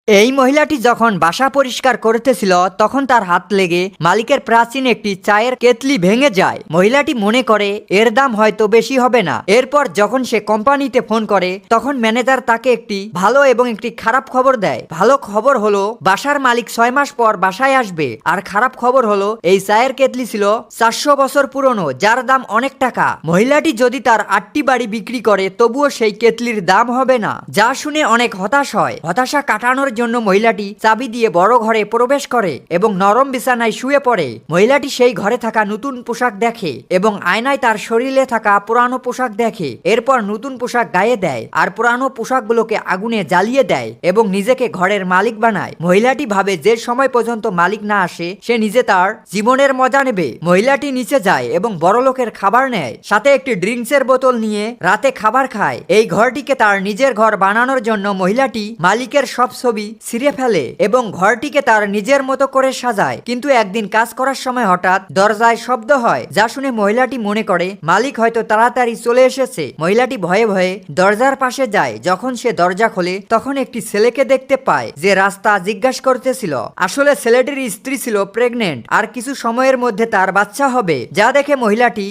এই মহিলাটি যখন বাসা পরিষ্কার করতেছিল তখন তার হাত লেগে মালিকের প্রাচীন একটি চায়ের কেতলি ভেঙে যায়। মহিলাটি মনে করে এর দাম হয়তো বেশি হবে না। এরপর যখন সে কোম্পানিতে ফোন করে তখন ম্যানেজার তাকে একটি ভালো এবং একটি খারাপ খবর দেয়। ভালো খবর হলো বাসার মালিক 6 মাস পর বাসায় আসবে, আর খারাপ খবর হলো এই চায়ের কেতলি ছিল 400 বছর পুরনো, যার দাম অনেক টাকা। মহিলাটি যদি তার 8টি বাড়ি বিক্রি করে তবুও সেই কেতলির দাম হবে না, যা শুনে অনেক হতাশ হয়। হতাশা কাটানোর জন্য মহিলাটি চাবি দিয়ে বড় ঘরে প্রবেশ করে এবং নরম বিছানায় শুয়ে পড়ে। মহিলাটি সেই ঘরে থাকা নতুন পোশাক দেখে এবং আয়নায় তার শরীরে থাকা পুরানো পোশাক দেখে। এরপর নতুন পোশাক গায়ে দেয় আর পুরানো পোশাকগুলোকে আগুনে জ্বালিয়ে দেয় এবং নিজেকে ঘরের মালিক বানায়। মহিলাটি ভাবে যে সময় পর্যন্ত মালিক না আসে সে নিজে তার জীবনের মজা নেবে। মহিলাটি নিচে যায় এবং বড় লোকের খাবার নেয়, সাথে একটি ড্রিঙ্কসের বোতল নিয়ে রাতে খাবার খায়। এই ঘরটিকে তার নিজের ঘর বানানোর জন্য মহিলাটি মালিকের সব ছবি ছিঁড়ে ফেলে এবং ঘরটিকে তার নিজের মতো করে সাজায়। কিন্তু একদিন কাজ করার সময় হঠাৎ দরজায় শব্দ হয়, যা শুনে মহিলাটি মনে করে মালিক হয়তো তাড়াতাড়ি চলে এসেছে। মহিলাটি ভয়ে ভয়ে দরজার পাশে যায়। যখন সে দরজা খোলে তখন একটি ছেলেকে দেখতে পায় যে রাস্তা জিজ্ঞাসা করতেছিল। আসলে ছেলেটির স্ত্রী ছিল প্রেগনেন্ট আর কিছু সময়ের মধ্যে তার বাচ্চা হবে, যা দেখে মহিলাটি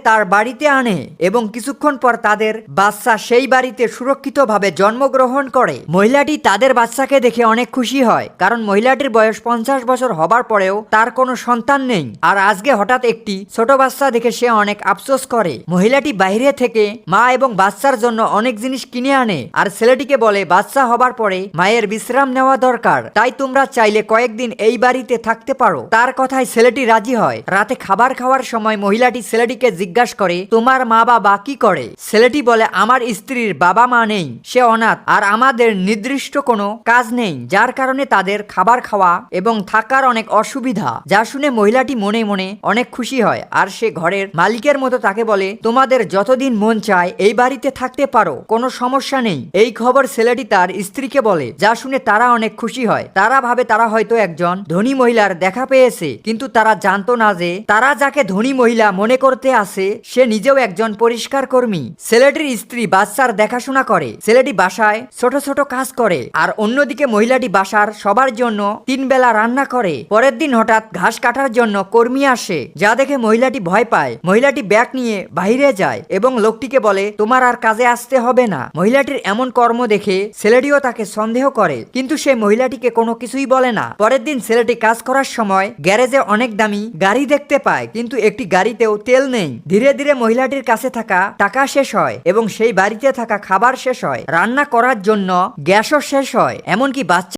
তার বাড়িতে আনে এবং কিছুক্ষণ পর তাদের বাচ্চা সেই বাড়িতে সুরক্ষিতভাবে জন্মগ্রহণ করে। মহিলাটি তাদের বাচ্চাকে দেখে অনেক খুশি হয়, কারণ মহিলাটির বয়স 50 বছর হবার পরেও তার কোনো সন্তান নেই। আর আজকে হঠাৎ একটি ছোট বাচ্চা দেখে সে অনেক আফসোস করে। মহিলাটি বাইরে থেকে মা এবং বাচ্চার জন্য অনেক জিনিস কিনে আনে আর ছেলেটিকে বলে বাচ্চা হবার পরে মায়ের বিশ্রাম নেওয়া দরকার, তাই তোমরা চাইলে কয়েকদিন এই বাড়িতে থাকতে পারো। তার কথায় ছেলেটি রাজি হয়। রাতে খাবার খাওয়ার সময় মহিলাটি ছেলেটিকে জিজ্ঞাসা করে তোমার মা বাবা কি করে। ছেলেটি বলে আমার স্ত্রীর বাবা মা নেই, সে অনাথ আর আমাদের নির্দিষ্ট কোনো কাজ নেই, যার কারণে তাদের খাবার খাওয়া এবং থাকার অনেক অসুবিধা। যা শুনে মহিলাটি মনে মনে অনেক খুশি হয় আর সে ঘরের মালিকের মতো তাকে বলে তোমাদের যতদিন মন চায় এই বাড়িতে থাকতে পারো, কোনো সমস্যা নেই। এই খবর ছেলেটি তার স্ত্রীকে বলে, যা শুনে তারা অনেক খুশি হয়। তারা ভাবে তারা হয়তো একজন ধনী মহিলার দেখা পেয়েছে, কিন্তু তারা জানতো না যে তারা যাকে ধনী মহিলা মনে করতে আসে সে নিজেও একজন পরিষ্কার কর্মী। ছেলেটির স্ত্রী বাচ্চার দেখাশোনা করে, ছেলেটি বাসায় ছোট ছোট কাজ করে আর অন্যদিকে মহিলাটি বাসার সবার জন্য 3 বেলা রান্না করে। পরের দিন হঠাৎ ঘাস কাটার জন্য কর্মী আসে, যা দেখে মহিলাটি ভয় পায়। মহিলাটি ব্যাগ নিয়ে বাইরে যায় এবং লোকটিকে বলে তোমার আর কাজে আসতে হবে না। মহিলাটির এমন কর্ম দেখে ছেলেটিও তাকে সন্দেহ করে, কিন্তু সে মহিলাটিকে কোনো কিছুই বলে না। পরের দিন ছেলেটি কাজ করার সময় গ্যারেজে অনেক দামি গাড়ি দেখতে পায়, কিন্তু একটি গাড়িতেও তেল নেই। ধীরে ধীরে মহিলাটির কাছে থাকা টাকা শেষ হয় এবং সেই বাড়িতে থাকা খাবার শেষ হয়, রান্না করার জন্য গ্যাসও শেষ হয়, এমনকি বাচ্চা